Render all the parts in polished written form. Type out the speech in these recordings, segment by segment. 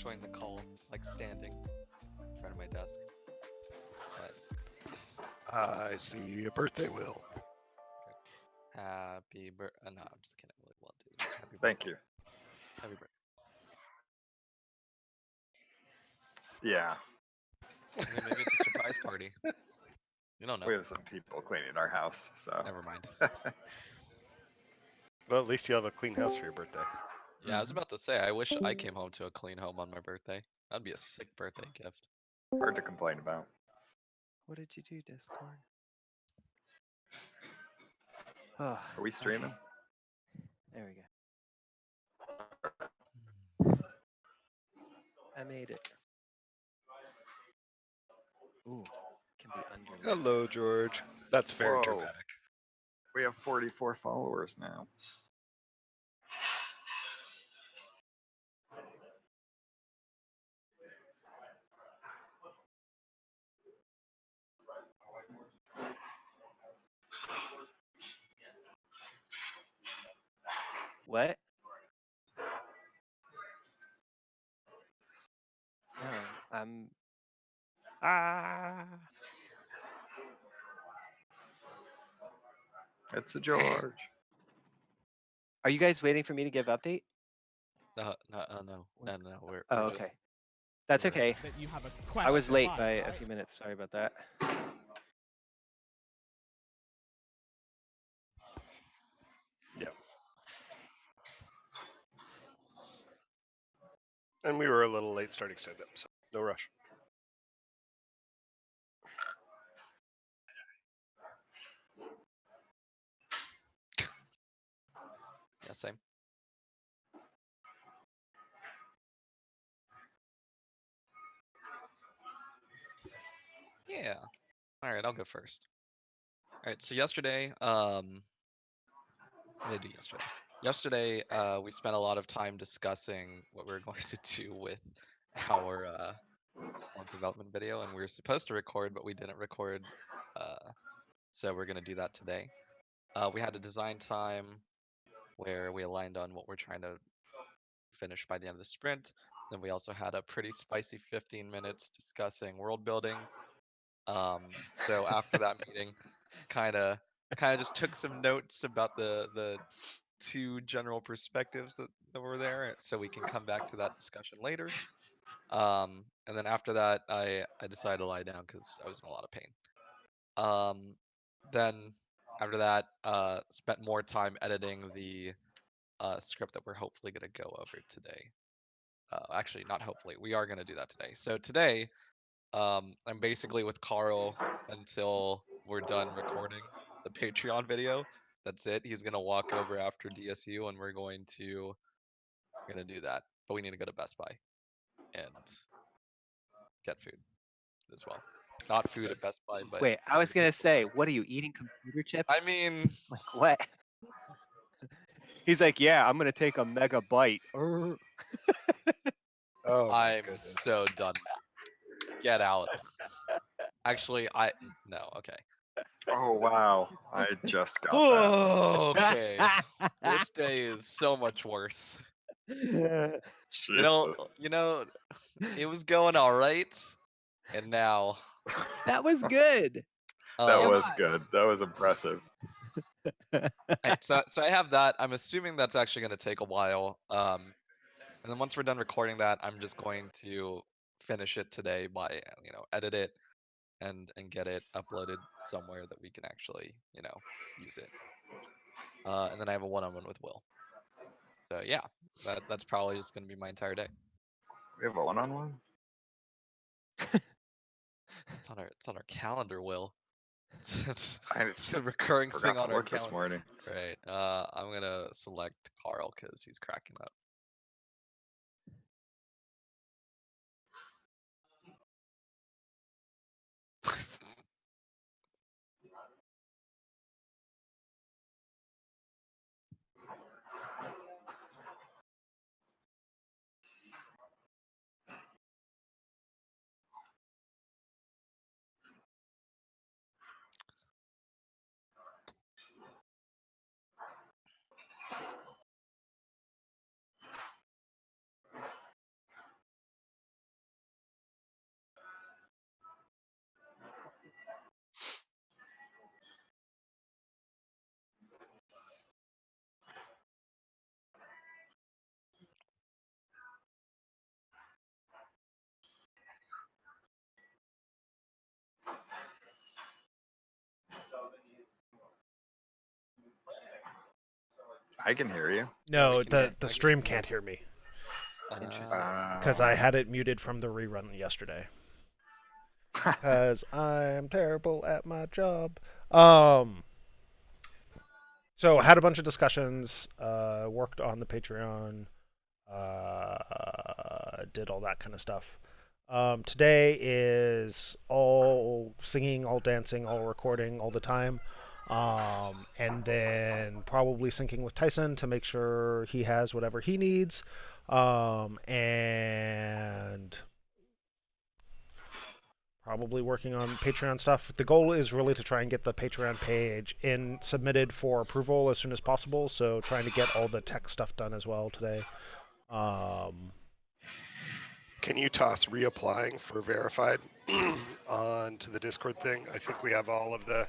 join the call, like standing in front of my desk. But I see a birthday, Will. happy birthday. No, I'm just kidding. We'll do that. Happy birthday. Thank you. Happy birthday. Yeah. I mean, maybe it's a surprise party. You don't know. We have some people cleaning our house, so. Never mind. Well, at least you have a clean house for your birthday. Yeah, I was about to say, I wish I came home to a clean home on my birthday. That'd be a sick birthday gift. Hard to complain about. What did you do, Discord? Oh, Are we streaming? okay. There we go. I made it. Ooh, can be under. Hello, George. That's very Whoa. dramatic. We have 44 followers now. What? No, I'm. Ah. It's a George. Are you guys waiting for me to give update? No. We're Oh, just. okay. That's we're- okay. That you have a I was question late live, by a right? few minutes. Sorry about that. Yep. And we were a little late starting stand-up, so no rush. Yeah, same. Yeah. All right, I'll go first. All right, so yesterday, what did I do yesterday? Yesterday, we spent a lot of time discussing what we were going to do with our development video, and we were supposed to record, but we didn't record. So we're gonna do that today. We had a design time where we aligned on what we're trying to finish by the end of the sprint. Then we also had a pretty spicy 15 minutes discussing world building. So after that meeting, kind of just took some notes about the two general perspectives that were there, so we can come back to that discussion later. And then after that, I decided to lie down because I was in a lot of pain. Then after that, spent more time editing the script that we're hopefully going to go over today. Actually, not hopefully. We are going to do that today. So today, I'm basically with Carl until we're done recording the Patreon video. That's it. He's going to walk over after DSU, and we're going to do that. But we need to go to Best Buy and get food as well. Not food at Best Buy, but Wait, I was gonna say, what are you eating? Computer chips? I mean, Like what? He's like, yeah, I'm gonna take a mega bite. Urgh. Oh my I'm goodness. so done. Get out. Actually, no. Okay. Oh, wow. I just got that. Oh, okay. This day is so much worse. Jesus. You know, it was going all right, and now That was good. That um, was good. That was impressive. Right, so I have that. I'm assuming that's actually going to take a while. And then once we're done recording that, I'm just going to finish it today by edit it and get it uploaded somewhere that we can actually use it. And then I have a one-on-one with Will. So yeah, that's probably just going to be my entire day. We have a one-on-one? It's on our calendar, Will. It's I a recurring forgot thing to on our look this calendar. morning. Right. I'm gonna select Carl because he's cracking up. I can hear you. No, we can the hear- the stream can't hear me Interesting. because I had it muted from the rerun yesterday. Because I'm terrible at my job. So had a bunch of discussions, worked on the Patreon, did all that kind of stuff. Today is all singing, all dancing, all recording all the time. And then probably syncing with Tyson to make sure he has whatever he needs. And probably working on Patreon stuff. The goal is really to try and get the Patreon page submitted for approval as soon as possible. So trying to get all the tech stuff done as well today. Can you toss reapplying for verified onto the Discord thing? I think we have all of the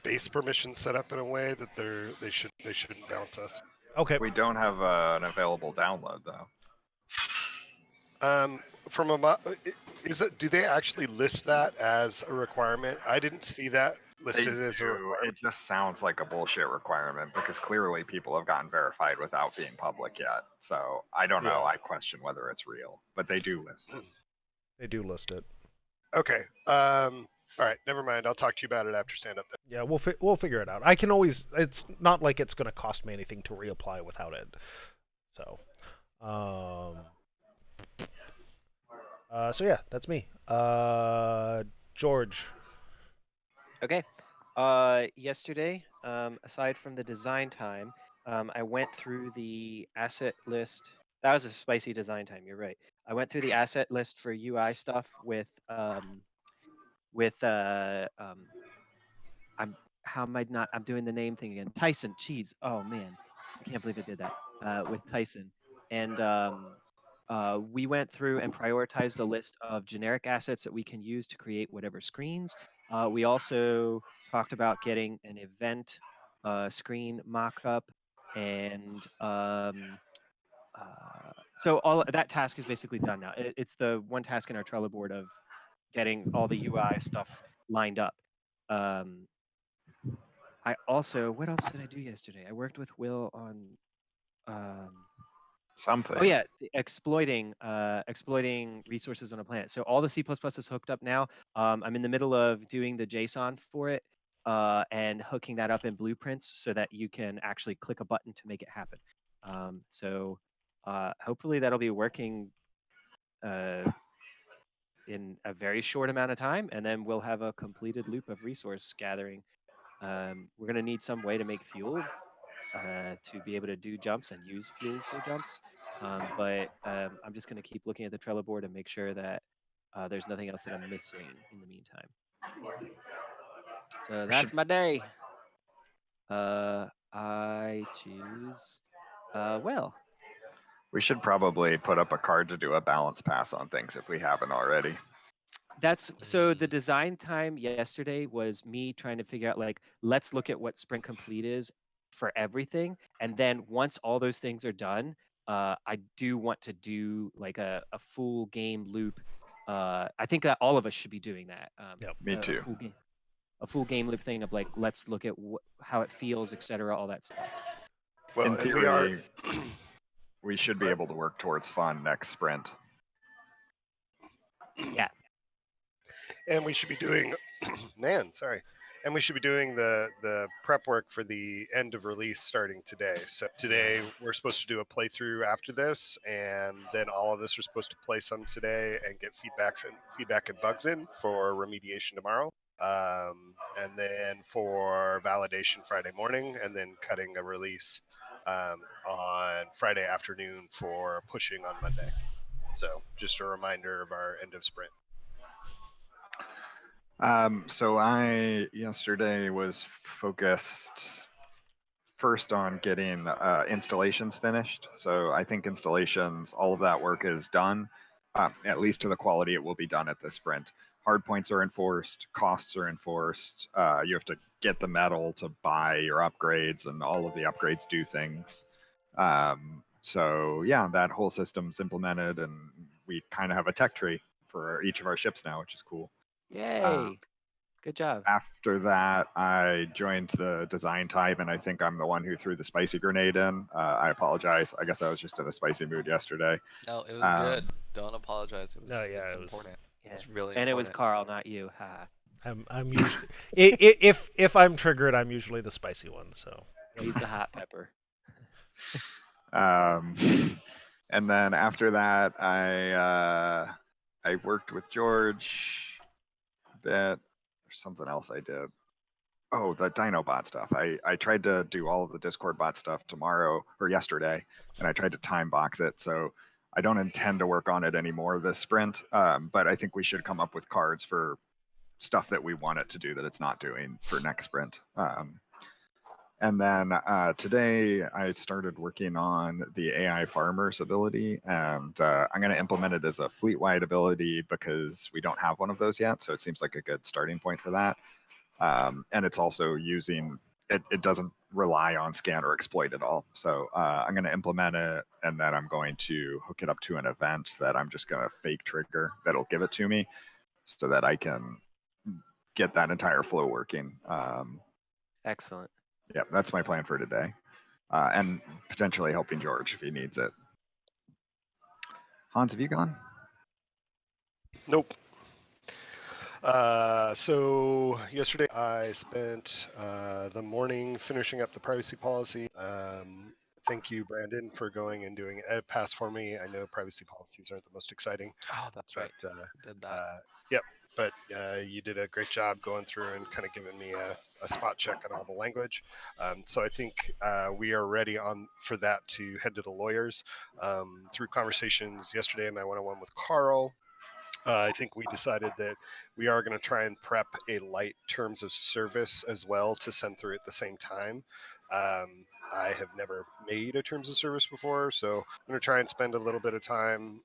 base permissions set up in a way that they shouldn't bounce us. Okay. We don't have an available download though. From a is that do they actually list that as a requirement? I didn't see that They listed as a do. requirement. It just sounds like a bullshit requirement because clearly people have gotten verified without being public yet. So I don't know. Yeah. I question whether it's real, but they do list it. They do list it. Okay. All right. Never mind. I'll talk to you about it after stand up. Yeah, we'll figure it out. I can always. It's not like it's going to cost me anything to reapply without it. So, so yeah, that's me. George. Okay. Yesterday, aside from the design time, I went through the asset list. That was a spicy design time. You're right. I went through the asset list for UI stuff with I'm how am I not? I'm doing the name thing again. Tyson. Jeez. Oh man, I can't believe I did that. With Tyson, and we went through and prioritized a list of generic assets that we can use to create whatever screens. We also talked about getting an event screen mock-up, and so all that task is basically done now. It's the one task in our Trello board of getting all the UI stuff lined up. I also, what else did I do yesterday? I worked with Will on Something. oh yeah, exploiting resources on a planet. So all the C++ is hooked up now. I'm in the middle of doing the JSON for it and hooking that up in blueprints so that you can actually click a button to make it happen. So hopefully that'll be working in a very short amount of time, and then we'll have a completed loop of resource gathering. We're going to need some way to make fuel to be able to do jumps and use fuel for jumps. But I'm just going to keep looking at the Trello board and make sure that there's nothing else that I'm missing in the meantime. So that's my day. I choose Will. We should probably put up a card to do a balance pass on things if we haven't already. That's so the design time yesterday was me trying to figure out like let's look at what sprint complete is for everything, and then once all those things are done, I do want to do like a full game loop. I think that all of us should be doing that. Yep. Me too. A full game loop thing of like let's look at how it feels, etc. All that stuff. Well, In and theory, we should be able to work towards fun next sprint. Yeah. And we should be doing, and we should be doing the prep work for the end of release starting today. So today we're supposed to do a playthrough after this, and then all of us are supposed to play some today and get feedback and bugs in for remediation tomorrow. And then for validation Friday morning, and then cutting a release on Friday afternoon for pushing on Monday. So just a reminder of our end of sprint. So I yesterday was focused first on getting installations finished. So I think installations, all of that work is done, at least to the quality it will be done at this sprint. Hard points are enforced, costs are enforced. You have to get the metal to buy your upgrades, and all of the upgrades do things. So yeah, that whole system's implemented, and we kind of have a tech tree for each of our ships now, which is cool. Yay. Good job. After that, I joined the design type, and I think I'm the one who threw the spicy grenade in. I apologize. I guess I was just in a spicy mood yesterday. No, it was Um, good. Don't apologize. No, yeah, It's it was. important. Yeah. It's really And it was important. Carl, not you. Ha. I'm usually if I'm triggered, I'm usually the spicy one. So Yeah, he's the hot pepper. um, and then after that, I worked with George a bit. There's something else I did. Oh, the Dinobot stuff. I tried to do all of the Discord bot stuff tomorrow or yesterday, and I tried to time box it. So I don't intend to work on it anymore this sprint. But I think we should come up with cards for stuff that we want it to do that it's not doing for next sprint. And then today I started working on the AI farmers ability, and I'm going to implement it as a fleet-wide ability because we don't have one of those yet. So it seems like a good starting point for that. And it's also using it doesn't rely on scan or exploit at all. So I'm going to implement it, and then I'm going to hook it up to an event that I'm just going to fake trigger that'll give it to me so that I can get that entire flow working. Excellent. Yeah, that's my plan for today. And potentially helping George if he needs it. Hans, have you gone? Nope. So yesterday I spent the morning finishing up the privacy policy. Thank you, Brandon, for going and doing a pass for me. I know privacy policies aren't the most exciting, Oh, that's but right. Did that. yep. But you did a great job going through and kind of giving me a spot check on all the language. So I think we are ready on for that to head to the lawyers. Through conversations yesterday, my one-on-one with Carl, I think we decided that we are going to try and prep a light terms of service as well to send through at the same time. I have never made a terms of service before, so I'm going to try and spend a little bit of time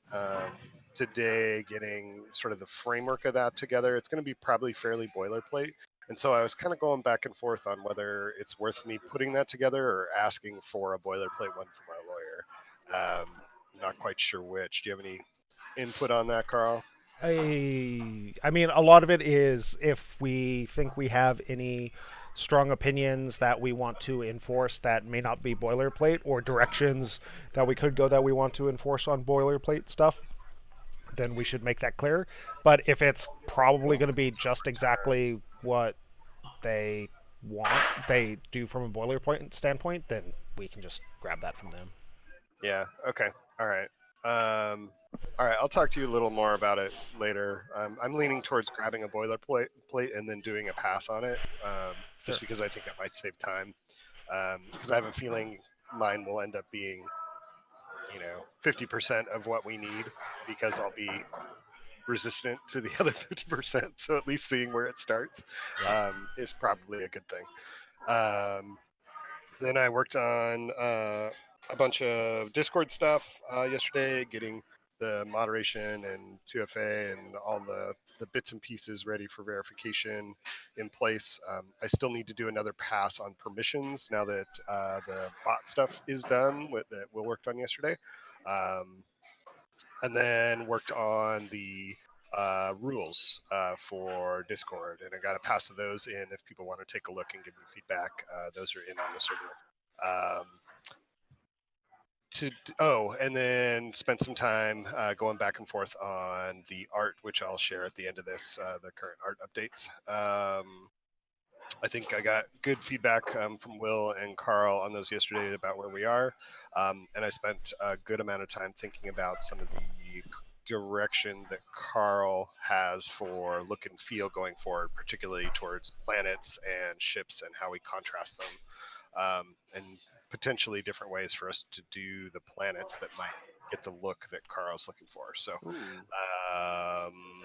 today getting sort of the framework of that together. It's going to be probably fairly boilerplate. And so I was kind of going back and forth on whether it's worth me putting that together or asking for a boilerplate one from our lawyer. I'm not quite sure which. Do you have any input on that, Carl? I mean, a lot of it is if we think we have any strong opinions that we want to enforce that may not be boilerplate, or directions that we could go that we want to enforce on boilerplate stuff, then we should make that clear. But if it's probably going to be just exactly what they want, they do from a boilerplate standpoint, then we can just grab that from them. Yeah. Okay. All right. All right. I'll talk to you a little more about it later. I'm leaning towards grabbing a boilerplate plate and then doing a pass on it, just Sure. because I think it might save time. Because I have a feeling mine will end up being, 50% of what we need because I'll be resistant to the other 50%. So at least seeing where it starts is probably a good thing. Then I worked on a bunch of Discord stuff yesterday, getting the moderation and 2FA and all the bits and pieces ready for verification in place. I still need to do another pass on permissions now that the bot stuff is done that Will worked on yesterday. And then worked on the rules for Discord, and I got a pass of those in if people want to take a look and give me feedback. Those are in on the server. Um, and then spent some time going back and forth on the art, which I'll share at the end of this, the current art updates. I think I got good feedback from Will and Carl on those yesterday about where we are. And I spent a good amount of time thinking about some of the direction that Carl has for look and feel going forward, particularly towards planets and ships and how we contrast them, and potentially different ways for us to do the planets that might get the look that Carl's looking for. So, Ooh.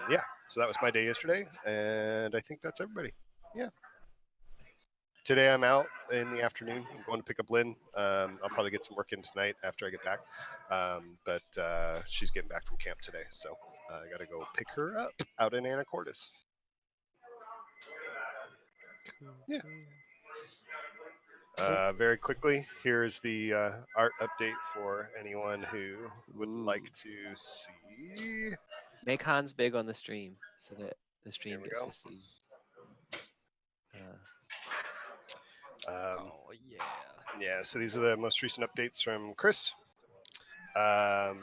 yeah, so that was my day yesterday, and I think that's everybody. Yeah. Today I'm out in the afternoon. I'm going to pick up Lynn. I'll probably get some work in tonight after I get back. But she's getting back from camp today, so I got to go pick her up out in Anacortes. Yeah. Very quickly, here's the art update for anyone who would like to see. Make Hans big on the stream so that the Here stream we gets go. to see. Oh yeah. Yeah, so these are the most recent updates from Chris. Let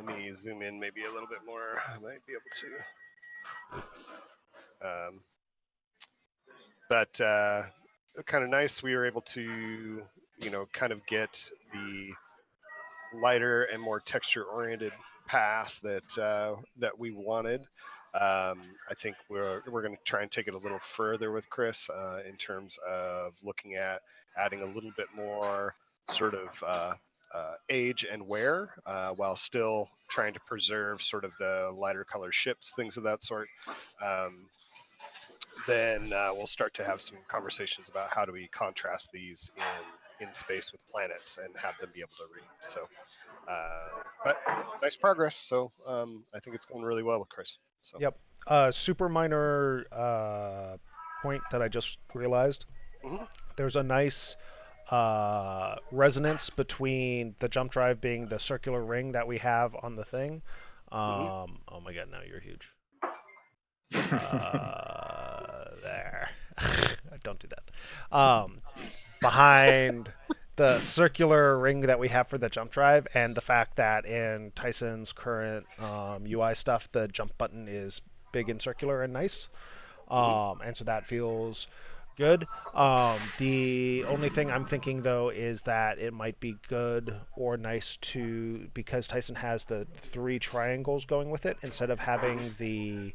me zoom in maybe a little bit more. I might be able to. But kind of nice. We were able to, kind of get the lighter and more texture-oriented path that we wanted. I think we're going to try and take it a little further with Chris in terms of looking at adding a little bit more sort of age and wear while still trying to preserve sort of the lighter color ships, things of that sort. Then we'll start to have some conversations about how do we contrast these in space with planets and have them be able to read. So, but nice progress. So I think it's going really well with Chris. So Yep. Super minor point that I just realized. Mhm. There's a nice resonance between the jump drive being the circular ring that we have on the thing. Mhm. Oh my god, now you're huge. There. Don't do that. Behind the circular ring that we have for the jump drive, and the fact that in Tyson's current UI stuff, the jump button is big and circular and nice. Mhm. And so that feels good. The only thing I'm thinking though is that it might be good or nice to, because Tyson has the three triangles going with it, instead of having the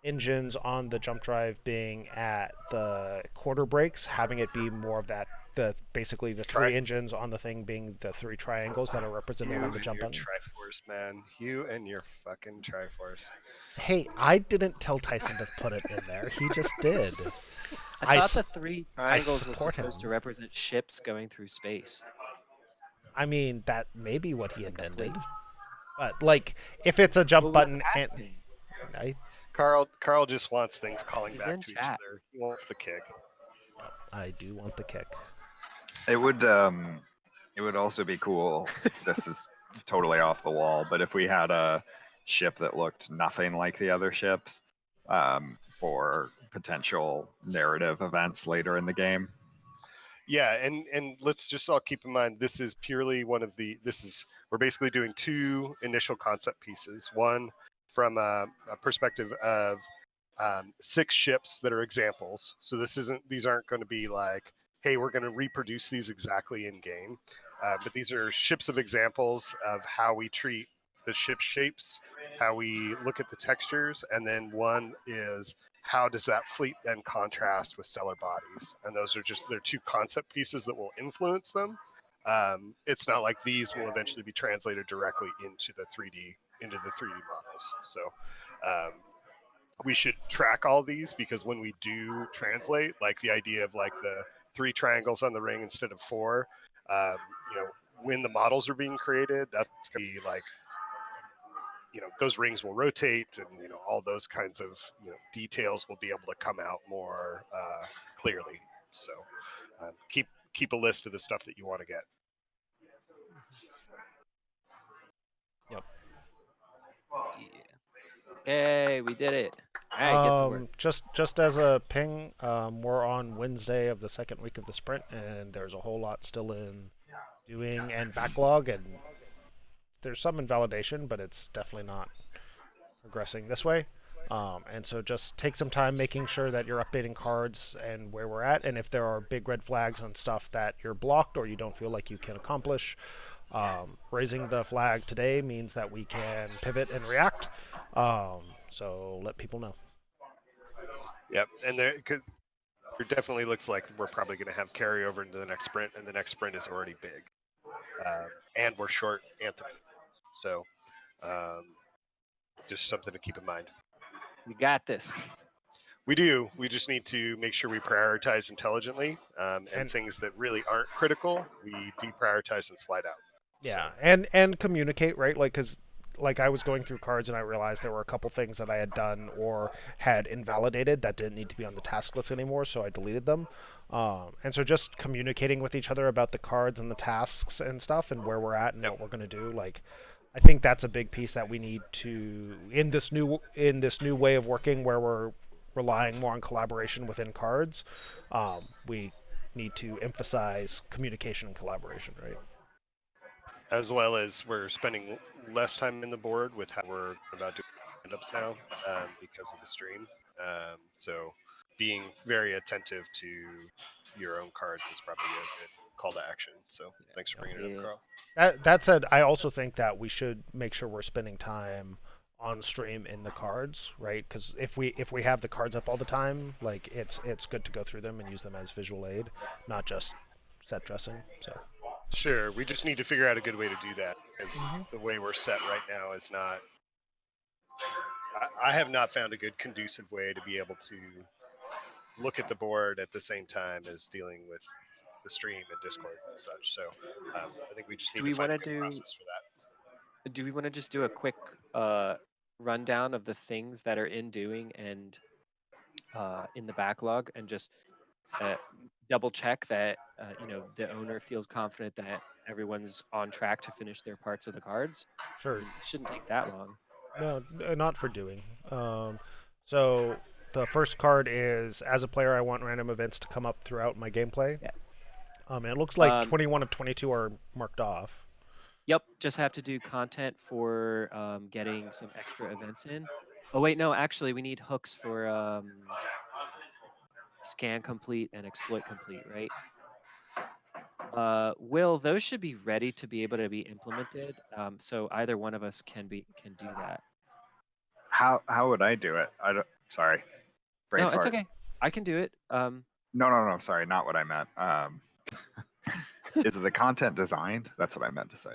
engines on the jump drive being at the quarter brakes, having it be more of that, the basically the Try three engines on the thing being the three triangles that are represented you on the and jump your button. Triforce, man. You and your fucking Triforce. Hey, I didn't tell Tyson to put it in there. He just did. I I, thought s- the three I triangles was support him. supposed to represent ships going through space, I mean, that may be what he like a intended. fleet. But like, if it's a jump Well, let's button ask and him. Carl just wants things calling He's back in to each chat. other. He wants the kick. Yep, I do want the kick. It would also be cool. This is totally off the wall, but if we had a ship that looked nothing like the other ships, for potential narrative events later in the game. Yeah, and let's just all keep in mind this is purely we're basically doing two initial concept pieces. One from a perspective of six ships that are examples. So these aren't going to be like, hey, we're going to reproduce these exactly in game, but these are ships of examples of how we treat the ship shapes, how we look at the textures, and then one is how does that fleet then contrast with stellar bodies? And they're two concept pieces that will influence them. It's not like these will eventually be translated directly into the 3D models. So we should track all these, because when we do translate, like the idea of like the three triangles on the ring instead of four, um, when the models are being created, that's going to be like, those rings will rotate, and all those kinds of details will be able to come out more clearly. So keep a list of the stuff that you want to get. Yep. Yeah. Yay, we did it. All right, get to work. Just as a ping, we're on Wednesday of the second week of the sprint, and there's a whole lot still in doing and backlog, and there's some invalidation, but it's definitely not progressing this way. And so just take some time making sure that you're updating cards and where we're at, and if there are big red flags on stuff that you're blocked or you don't feel like you can accomplish, raising the flag today means that we can pivot and react. So let people know. Yep, and it definitely looks like we're probably going to have carryover into the next sprint, and the next sprint is already big, and we're short Anthony, so just something to keep in mind. We got this. We do. We just need to make sure we prioritize intelligently, and And- things that really aren't critical, we deprioritize and slide out. Yeah, So, and communicate, right? Like, because like I was going through cards and I realized there were a couple things that I had done or had invalidated that didn't need to be on the task list anymore, so I deleted them. And so just communicating with each other about the cards and the tasks and stuff and where we're at and Yep. what we're going to do, like I think that's a big piece that we need to in this new way of working where we're relying more on collaboration within cards. We need to emphasize communication and collaboration, right? As well as we're spending less time in the board with how we're about doing stand-ups now because of the stream. So being very attentive to your own cards is probably a good call to action. So thanks for bringing it up, Yeah. Carl. That said, I also think that we should make sure we're spending time on stream in the cards, right? Because if we have the cards up all the time, like it's good to go through them and use them as visual aid, not just set dressing. So Sure, we just need to figure out a good way to do that because Mhm. the way we're set right now is not. I have not found a good conducive way to be able to look at the board at the same time as dealing with the stream and Discord and such. So I think we just Do need to we find want a to good do? process for that. Do we want to just do a quick uh, rundown of the things that are in doing and in the backlog, and just uh, double check that the owner feels confident that everyone's on track to finish their parts of the cards? I Sure. mean, it shouldn't take that long. No, not for doing. So the first card is, as a player, I want random events to come up throughout my gameplay. Yeah. And it looks like Um, 21 of 22 are marked off. Yep, just have to do content for getting some extra events in. Oh wait, no, actually we need hooks for scan complete and exploit complete, right? Will, those should be ready to be able to be implemented. So either one of us can do that. How would I do it? I don't. Sorry, brain No, it's fart. okay. I can do it. No. Sorry, not what I meant. Is the content designed? That's what I meant to say.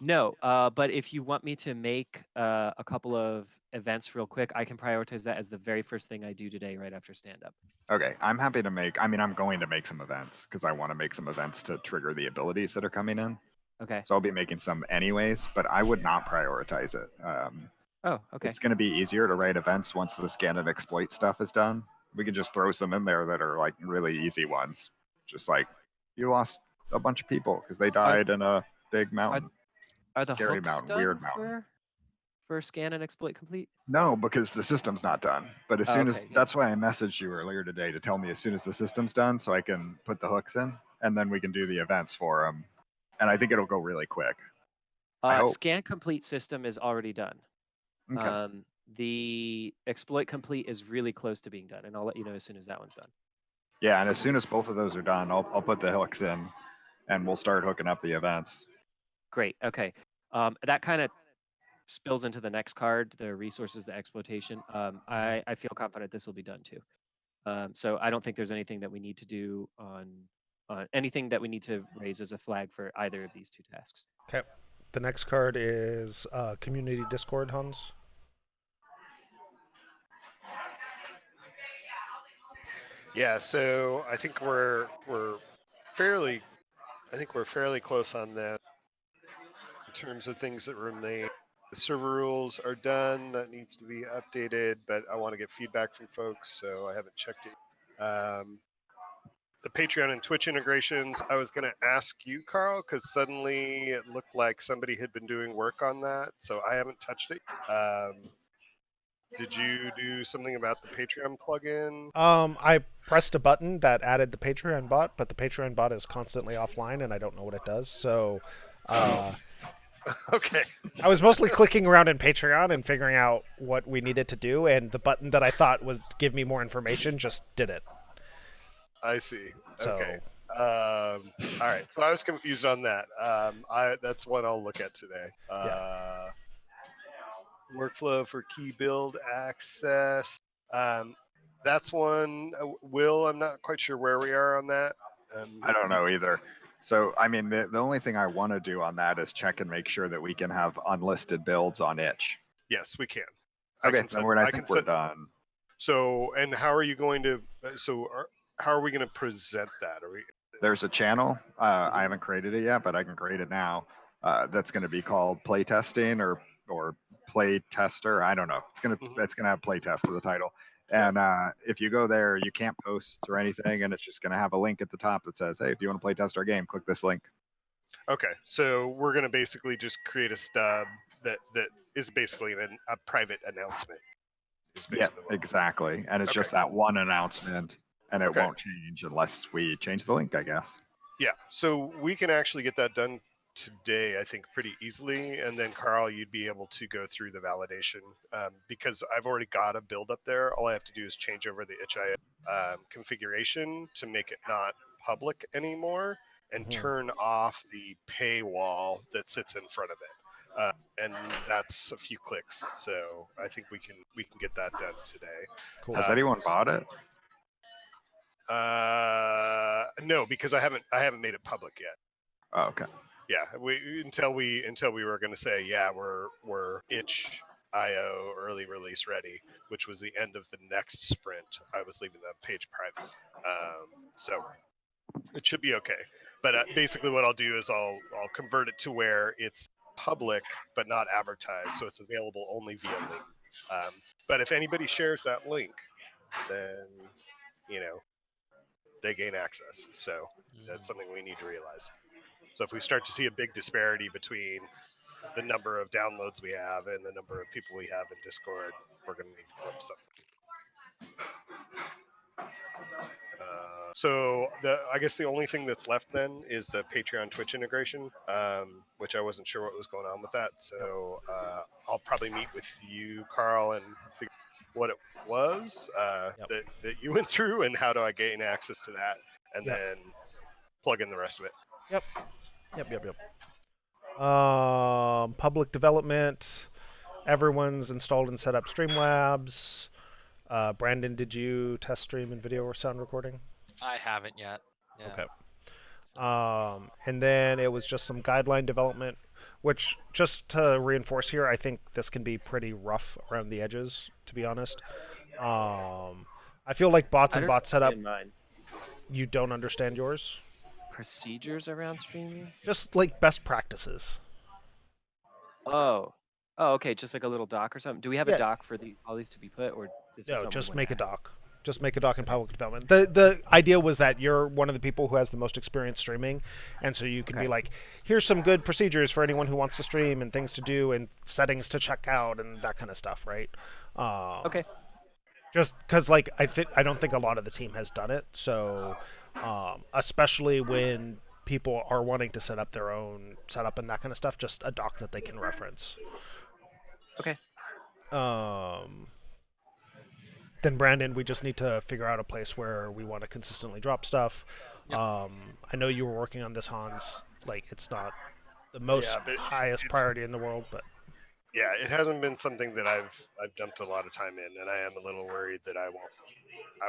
No, but if you want me to make a couple of events real quick, I can prioritize that as the very first thing I do today, right after stand up. Okay, I'm happy to make. I mean, I'm going to make some events because I want to make some events to trigger the abilities that are coming in. Okay. So I'll be making some anyways, but I would not prioritize it. Oh, okay. It's going to be easier to write events once the scan and exploit stuff is done. We can just throw some in there that are like really easy ones. Just like you lost a bunch of people because they Are died in a big are mountain, are the scary hooks mountain, done weird mountain. for scan and exploit complete? No, because the system's not done. But as Oh, soon as okay, yeah. that's why I messaged you earlier today to tell me as soon as the system's done, so I can put the hooks in, and then we can do the events for them. And I think it'll go really quick. I hope. Scan complete system is already done. Okay. The exploit complete is really close to being done, and I'll let you know as soon as that one's done. Yeah, and as soon as both of those are done, I'll put the hooks in, and we'll start hooking up the events. Great. Okay. That kind of spills into the next card, the resources, the exploitation. I feel confident this will be done too. So I don't think there's anything that we need to do on anything that we need to raise as a flag for either of these two tasks. Okay. The next card is Community Discord, Hans. Yeah, so I think we're fairly close on that in terms of things that remain. The server rules are done. That needs to be updated, but I want to get feedback from folks, so I haven't checked it. The Patreon and Twitch integrations, I was going to ask you, Carl, because suddenly it looked like somebody had been doing work on that, so I haven't touched it. Did you do something about the Patreon plugin? I pressed a button that added the Patreon bot, but the Patreon bot is constantly offline, and I don't know what it does. So, Okay. I was mostly clicking around in Patreon and figuring out what we needed to do, and the button that I thought would give me more information just did it. I see. So, Okay. All right. So I was confused on that. That's what I'll look at today. Workflow for key build access. That's one. Will, I'm not quite sure where we are on that. I don't know either. So, I mean, the only thing I want to do on that is check and make sure that we can have unlisted builds on itch. Yes, we can. Okay, then I think we're done. So, and how are you going to? How are we going to present that? Are we? There's a channel. I haven't created it yet, but I can create it now. That's going to be called playtesting or play tester. I don't know. It's gonna have playtest to the title. And if you go there, you can't post or anything, and it's just going to have a link at the top that says, "Hey, if you want to play test our game, click this link." Okay, so we're going to basically just create a stub that is basically a private announcement. Yeah, exactly. And it's just that one announcement. and it Okay. won't change unless we change the link, I guess. Yeah, so we can actually get that done today, I think, pretty easily. And then, Carl, you'd be able to go through the validation because I've already got a build up there. All I have to do is change over the itch.io configuration to make it not public anymore and turn off the paywall that sits in front of it. And that's a few clicks. So I think we can get that done today. Cool. Has anyone bought it? No, because I haven't made it public yet. Oh, okay. Yeah, until we were going to say, yeah, we're itch.io early release ready, which was the end of the next sprint. I was leaving the page private, so it should be okay. But basically, what I'll do is I'll convert it to where it's public but not advertised, so it's available only via link. But if anybody shares that link, then they gain access. So that's something we need to realize. So if we start to see a big disparity between the number of downloads we have and the number of people we have in Discord, we're going to need to flip something. So I guess the only thing that's left then is the Patreon Twitch integration, which I wasn't sure what was going on with that. So I'll probably meet with you, Carl, and figure out what it was that you went through and how do I gain access to that, and then plug in the rest of it. Yep. Public development. Everyone's installed and set up Streamlabs. Brandon, did you test stream and video or sound recording? I haven't yet. Yeah. Okay. So, And then it was just some guideline development, which, just to reinforce here, I think this can be pretty rough around the edges, to be honest. I feel like bots and bot setup, you don't understand yours. Procedures around streaming? Just like best practices. Oh, okay. Just like a little doc or something. Do we have a doc for all these to be put, or this is No, something just we make a wanna add? doc. Just make a doc in public development. The idea was that you're one of the people who has the most experience streaming, and so you can be like, here's some good procedures for anyone who wants to stream and things to do and settings to check out and that kind of stuff, right? Okay. Just because, like, I don't think a lot of the team has done it, so especially when people are wanting to set up their own setup and that kind of stuff, just a doc that they can reference. Okay. Then Brandon, we just need to figure out a place where we want to consistently drop stuff. Yep. I know you were working on this, Hans. Like, it's not the most highest priority in the world, but yeah, it hasn't been something that I've dumped a lot of time in, and I am a little worried that I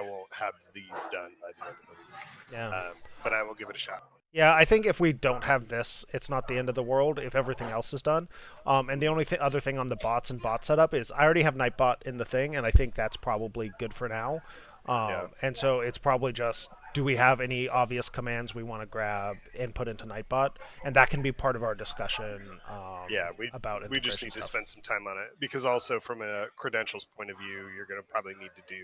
won't have these done by the end of the week. Yeah. But I will give it a shot. Yeah, I think if we don't have this, it's not the end of the world if everything else is done. And the only other thing on the bots and bot setup is I already have Nightbot in the thing, and I think that's probably good for now. And so it's probably just, do we have any obvious commands we want to grab and put into Nightbot? And that can be part of our discussion about we just need to spend some time on it, because also from a credentials point of view, you're going to probably need to do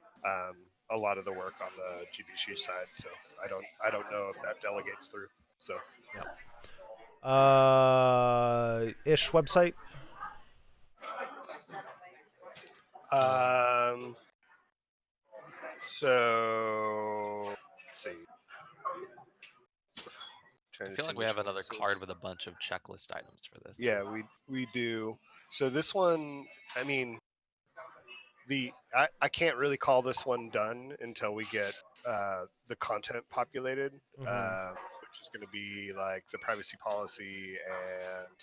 a lot of the work on the GBC side. So I don't know if that delegates through. So Ish website. So let's see. I feel like we have another card with a bunch of checklist items for this. Yeah, we do. So this one, I mean, I can't really call this one done until we get the content populated, which is going to be like the privacy policy and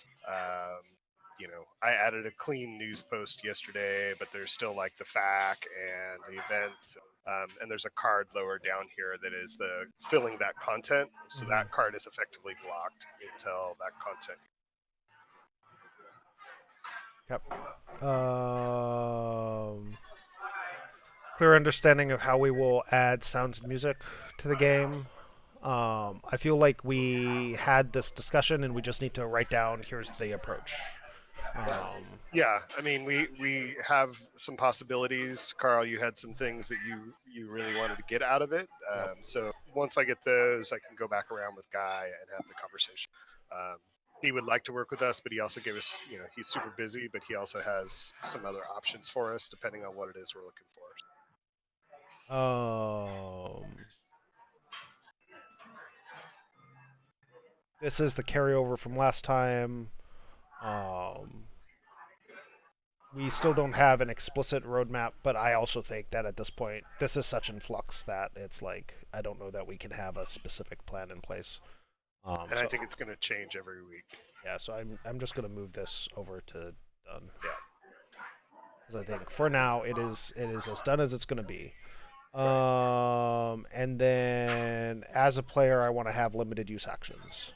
I added a clean news post yesterday, but there's still like the FAQ and the events. And there's a card lower down here that is the filling that content. So that card is effectively blocked until that content. Yep. Clear understanding of how we will add sounds and music to the game. I feel like we had this discussion and we just need to write down, here's the approach. Yeah, I mean, we have some possibilities. Carl, you had some things that you really wanted to get out of it. So once I get those, I can go back around with Guy and have the conversation. He would like to work with us, but he also gave us, he's super busy, but he also has some other options for us depending on what it is we're looking for. This is the carryover from last time. Um, we still don't have an explicit roadmap, but I also think that at this point, this is such in flux that it's like I don't know that we can have a specific plan in place. And I think it's going to change every week. Yeah, so I'm just going to move this over to done. Yeah. Because I think for now it is as done as it's going to be. And then as a player, I want to have limited use actions.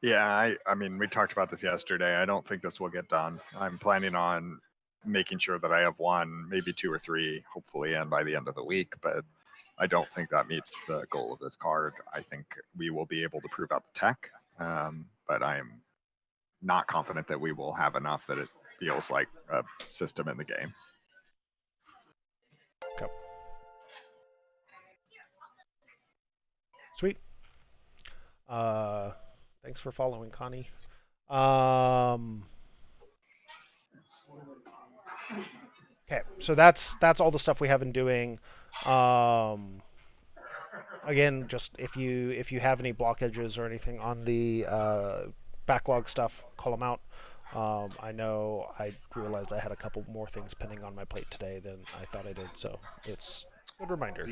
Yeah, I mean, we talked about this yesterday. I don't think this will get done. I'm planning on making sure that I have one, maybe two or three, hopefully, and by the end of the week. But I don't think that meets the goal of this card. I think we will be able to prove out the tech, but I am not confident that we will have enough that it feels like a system in the game. Okay. Sweet. Thanks for following, Connie. Okay, so that's all the stuff we have been doing. Again, just if you have any blockages or anything on the backlog stuff, call them out. I know I realized I had a couple more things pending on my plate today than I thought I did, so it's a good reminder.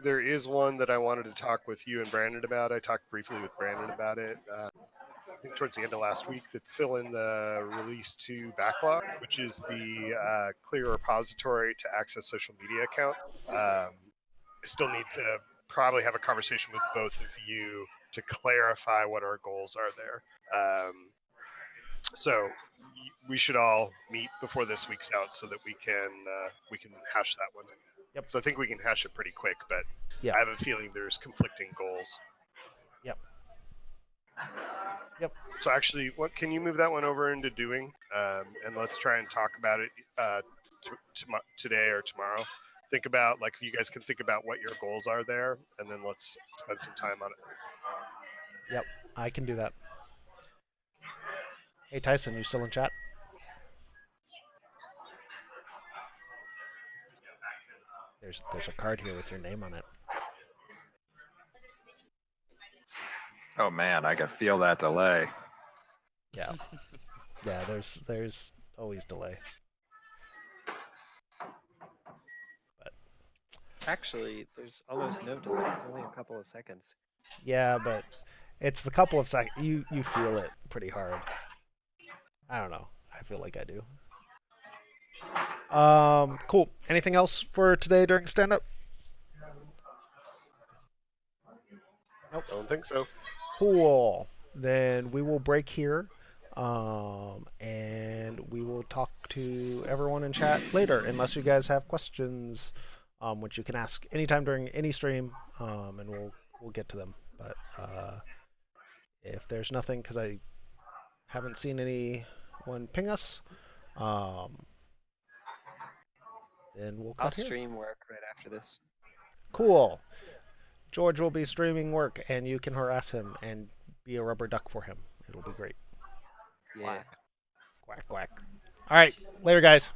There is one that I wanted to talk with you and Brandon about. I talked briefly with Brandon about it. I think towards the end of last week. That's still in the release 2 backlog, which is the clear repository to access social media accounts. I still need to probably have a conversation with both of you to clarify what our goals are there. So we should all meet before this week's out so that we can hash that one. Yep. So I think we can hash it pretty quick, but Yep. I have a feeling there's conflicting goals. Yep. Yep. So actually, what can you move that one over into doing? And let's try and talk about it today or tomorrow. Think about, like, if you guys can think about what your goals are there, and then let's spend some time on it. Yep, I can do that. Hey Tyson, you still in chat? There's a card here with your name on it. Oh man, I can feel that delay. Yeah. Yeah, there's always delay. But Actually, there's almost no delay. It's only a couple of seconds. yeah, but it's the couple of seconds you feel it pretty hard. I don't know. I feel like I do. Cool. Anything else for today during stand up? Nope. I don't think so. Cool. Then we will break here. And we will talk to everyone in chat later, unless you guys have questions, which you can ask anytime during any stream, and we'll get to them. But if there's nothing, because I haven't seen anyone ping us, then we'll cut I'll here. stream work right after this. Cool. George will be streaming work, and you can harass him and be a rubber duck for him. It'll be great. Yeah. Quack, quack. All right. Later, guys.